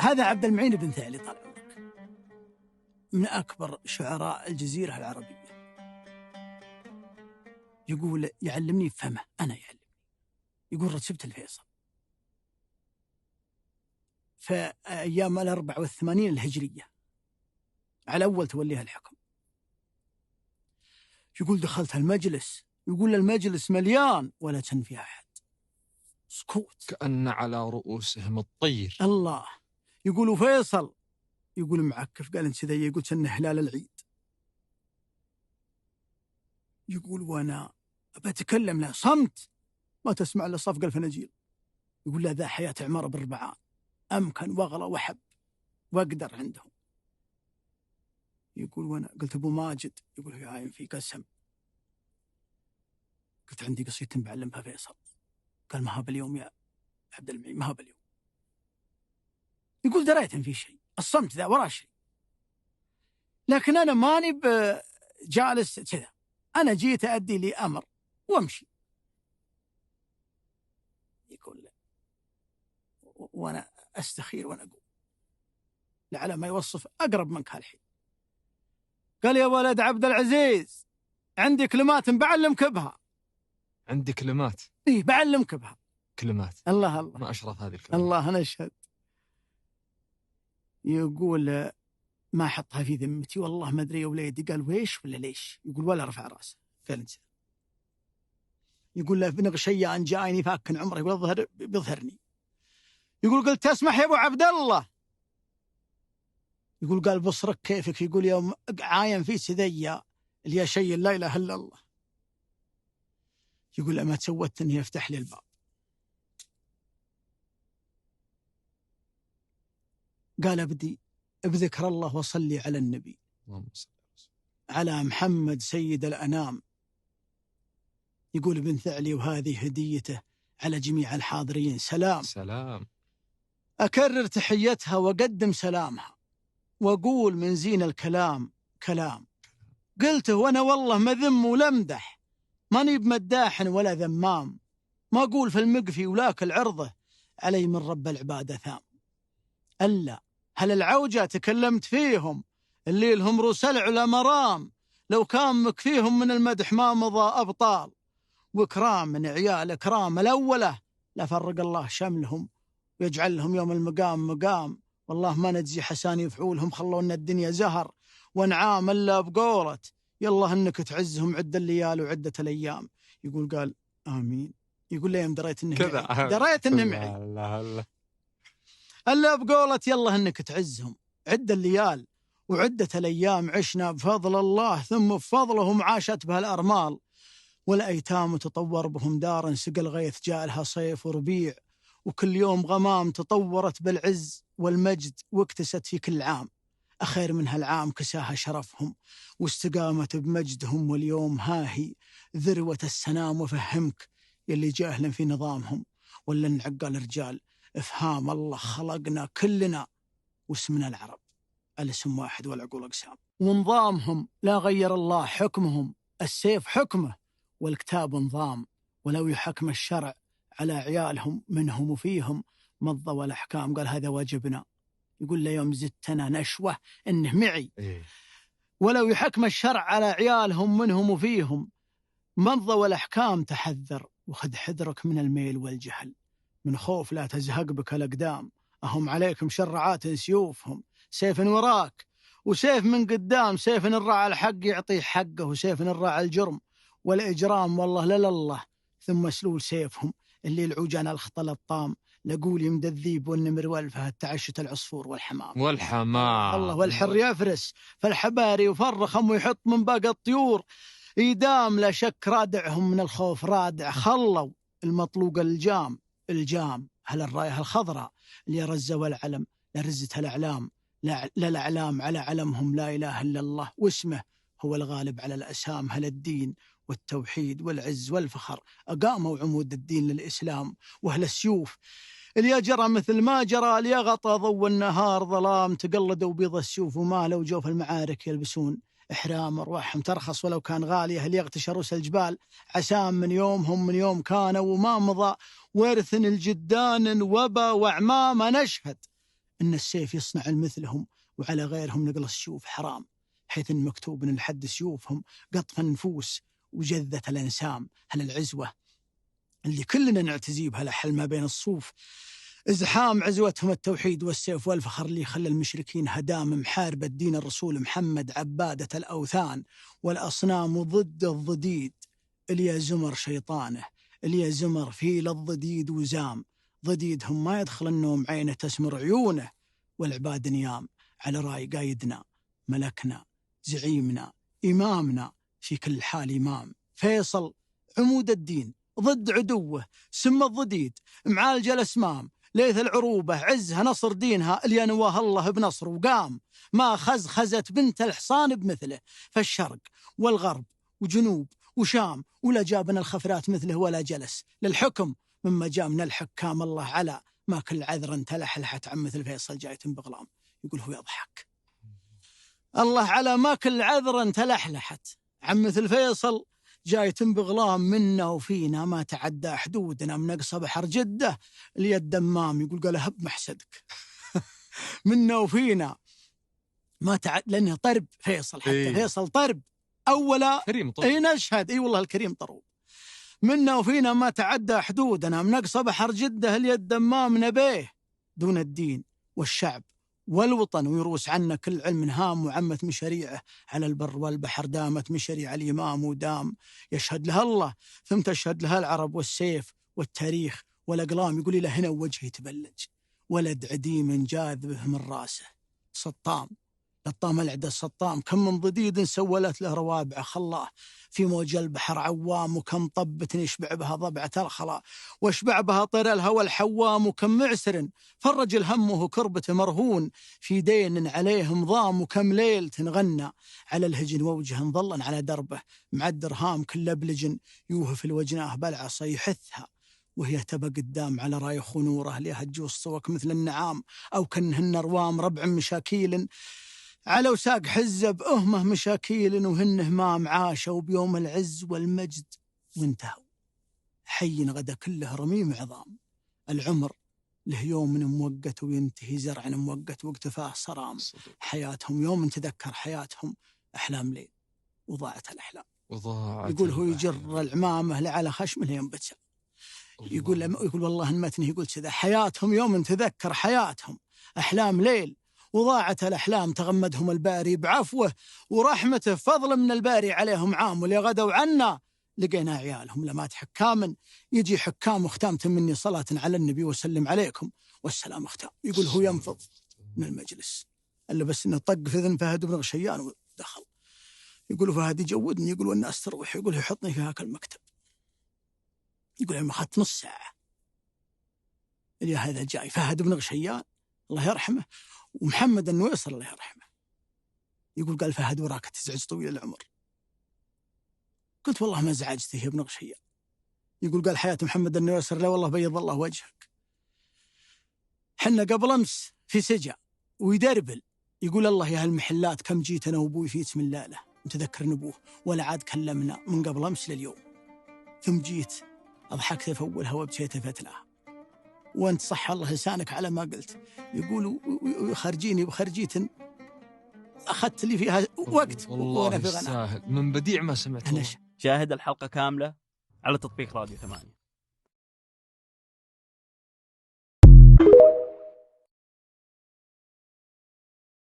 هذا عبد المعين بن ثعلي طال عمرك، من أكبر شعراء الجزيرة العربية. يقول يعلمني فمه، أنا يعلمني. يقول رتبت الفيصل في أيام 84 الهجرية على أول توليها الحكم. يقول دخلت المجلس، يقول المجلس مليان ولا تنفي أحد، سكوت كأن على رؤوسهم الطير. الله. يقولوا فيصل، يقول معكف. قال انت ذي؟ قلت انه هلال العيد. يقول وانا بتكلم لا صمت، ما تسمع الا صفق الفناجيل. يقول لا ذا حياة عمارة بالربعان، امكن واغلى وحب واقدر عندهم. يقول وانا قلت ابو ماجد، يقول يا عين في قسم. قلت عندي قصيدة بعلمها فيصل. قال ما هو باليوم يا عبد المعين، ما هو باليوم. يقول دريت ان في شيء، الصمت ذا ورا شيء، لكن انا ماني جالس كذا، انا جيت ادي لي امر وامشي. يقول لا، وانا استخير وانا اقول لعل ما يوصف اقرب منك هالحين. قال يا ولد عبد العزيز، عندي كلمات بعلمك بها. عندي كلمات؟ ايه بعلمك بها كلمات. الله الله، ما اشرف هذه الكلمات. الله نشهد. يقول ما حطها في ذمتي والله ما ادري يا وليدي. قال ويش ولا ليش؟ يقول ولا رفع راسه. قال انت. يقول له بنغ شيئا جايني فاكن عمره، يقول بيظهرني. يقول قلت تسمح يا ابو عبد الله؟ يقول قال بصرك كيفك؟ يقول يوم عاين في سذية اللي يا شيء لا اله الا الله. يقول لما تسوت اني يفتح لي الباب. قال ابدي بذكر الله وصلي على النبي على محمد سيد الانام. يقول ابن ثعلي وهذه هديته على جميع الحاضرين. سلام سلام. أكرر تحيتها وقدم سلامها، وأقول من زين الكلام كلام. قلته وأنا والله مذم ولمدح، ماني بمداح ولا ذمام. ما أقول في المقفي ولاك العرضة علي من رب العبادة ثام. ألا هل العوجة تكلمت فيهم اللي لهم رسل على مرام، لو كان مكفيهم من المدح ما مضى أبطال، وكرام من عيال كرام الأولى لفرق الله شملهم ويجعل لهم يوم المقام مقام. والله ما نجزي حسان يفعولهم، خلونا الدنيا زهر وانعام الا بقولة يلا انك تعزهم عد الليال وعدة الايام. يقول قال امين. يقول لي يوم دريت انه معي، دريت انه معي الا بقولة يلا انك تعزهم عد الليال وعدة الايام. عشنا بفضل الله ثم بفضلهم عاشت بها الارمال، والايتام تطور بهم دارا سقى الغيث جاء لها صيف وربيع، وكل يوم غمام تطورت بالعز والمجد واكتست في كل عام. أخير من هالعام كساها شرفهم واستقامت بمجدهم، واليوم هاهي ذروة السنام. وفهمك يلي جاهلا في نظامهم ولا نعقل رجال افهام الله خلقنا كلنا واسمنا العرب، الاسم واحد والعقول أقسام. ونظامهم لا غير الله حكمهم، السيف حكمه والكتاب نظام، ولو يحكم الشرع على عيالهم منهم وفيهم مضى والأحكام. قال هذا واجبنا. يقول له يوم زدتنا نشوة إنه معي، ولو يحكم الشرع على عيالهم منهم وفيهم مضى والأحكام. تحذر وخذ حذرك من الميل والجهل، من خوف لا تزهق بك الأقدام. أهم عليكم شرعات سيوفهم، سيف وراك وسيف من قدام. سيف الراعي الحق يعطيه حقه، وسيف الراعي الجرم والإجرام والله لله. ثم سلول سيفهم اللي العوجان الخطل الطام، لقول يمد الذيب والنمر والفهد تعشت العصفور والحمام. الله والحر يفرس فالحباري وفرخم ويحط من باقي الطيور إيدام. لا شك رادعهم من الخوف رادع، خلوا المطلوق الجام. هل الراية الخضراء اللي رزة والعلم لرزتها الأعلام، لا الأعلام على علمهم لا إله إلا الله، واسمه هو الغالب على الأسهام. هل الدين والتوحيد والعز والفخر أقاموا عمود الدين للإسلام، وأهل السيوف اللي جرى مثل ما جرى ليغطى ضوء النهار ظلام. تقلدوا بيض السيوف وما لو جوف المعارك يلبسون إحرام أرواحهم ترخص ولو كان غالية. اللي يغتش رؤوس الجبال عسام من يومهم من يوم كانوا وما مضى، ورث الجدان وبا وعمام. نشهد إن السيف يصنع مثلهم، وعلى غيرهم نقل السيوف حرام، حيث إن مكتوب إن الحد سيوفهم قطف النفوس وجذة الأنسام. هل العزوة اللي كلنا نعتزي بها لحل ما بين الصوف، ازحام عزوتهم التوحيد والسيف والفخر اللي خلى المشركين هدام محاربة دين الرسول محمد عبادة الأوثان والأصنام ضد الضديد. اللي زمر شيطانه، اللي زمر فيل الضديد وزام، ضديدهم ما يدخل النوم عينه تسمر عيونه، والعباد نيام على راي قايدنا ملكنا زعيمنا إمامنا في كل حال إمام. فيصل عمود الدين ضد عدوه، سم الضديد معالج الأسمام، ليث العروبة عزها نصر دينها، اللي نواه الله بنصر وقام. ما خزت بنت الحصان بمثله، فالشرق والغرب وجنوب وشام، ولا جابنا الخفرات مثله ولا جلس للحكم مما جاء من الحكام. الله على ما كل عذر تلحلحت عن مثل فيصل جاية بغلام. يقول هو يضحك. الله على ما كل عذر تلحلحت عن مثل فيصل جاية بغلام، منا وفينا ما تعدى حدودنا من أقصى بحر جدة اللي الدمام. يقول قال هب محسدك منا وفينا ما تعد، لأنه طرب فيصل، حتى فيصل طرب أولا كريم طرب. أي نشهد أي والله الكريم طروب. منا وفينا ما تعدى حدودنا من أقصى بحر جدة اللي الدمام نبيه، دون الدين والشعب والوطن ويروس عنا كل علم هام. وعمت مشاريعه على البر والبحر، دامت مشاريع الإمام ودام. يشهد لها الله ثم تشهد لها العرب والسيف والتاريخ والأقلام. يقول إلى هنا وجهي تبلج، ولد عديم جاذبه من راسه سطام. لطام العدى السطام، كم من ضديد سولت له روابع خلاه في موج البحر عوام، وكم طبة يشبع بها ضبعة الخلا واشبع بها طير الهوى الحوام. وكم معسر فرج الهمه كربة مرهون في دين عليه مضام، وكم ليل تنغنى على الهجن ووجه ظلا على دربه مع الدرهام. كل بلج يوهف الوجناه بالعصا يحثها وهي تبى قدام على رايخ ونوره، ليهج الصوك مثل النعام أو كنهن روام. ربع مشاكيل على وساق حزب أهمه مشاكيل، وهنه ما معاشوا بيوم العز والمجد وانتهوا. حي غدا كله رميم عظام، العمر له يوم موقت وينتهي، زرع موقت واقتفاه صرام. حياتهم يوم تذكر حياتهم أحلام ليل وضاعت الأحلام. يقول هو يجر العمامة لعلى خشمه ينبتسم. يقول والله المتن يقول كذا، حياتهم يوم تذكر حياتهم أحلام ليل وضاعت الأحلام. تغمدهم الباري بعفوه ورحمته، فضل من الباري عليهم عام. واللي غدوا عنا لقينا عيالهم لمات حكاما، يجي حكام وختام مني صلاة على النبي وسلم عليكم والسلام ختام. يقول هو ينفض من المجلس إلا بس إنه طق في ذن فهد بن غشيان ودخل. يقول فهد يجودني، يقول والناس تروح، يقول يحطني في هاك المكتب. يقول ما أخذت نص ساعة اللي هذا جاي فهد بن غشيان الله يرحمه ومحمد النويصر الله يرحمه. يقول قال فهد وراك تزعج طويل العمر. قلت والله ما زعجته يا ابن غشيان. يقول قال حياة محمد النويصر لا والله بيض الله وجهك. حنا قبل أمس في سجع ويدربل، يقول الله يا هالمحلات كم جيت أنا وأبوي في اسم الله له متذكر نبوه، ولا عاد كلمنا من قبل أمس لليوم. ثم جيت أضحكت في أولها وابتيت فتلها، وانت صح الله لسانك على ما قلت. يقول ويخرجيني بخرجيت أخذت لي فيها وقت والله وأنا في ساهل من بديع ما سمعت. شاهد الحلقة كاملة على تطبيق راديو 8.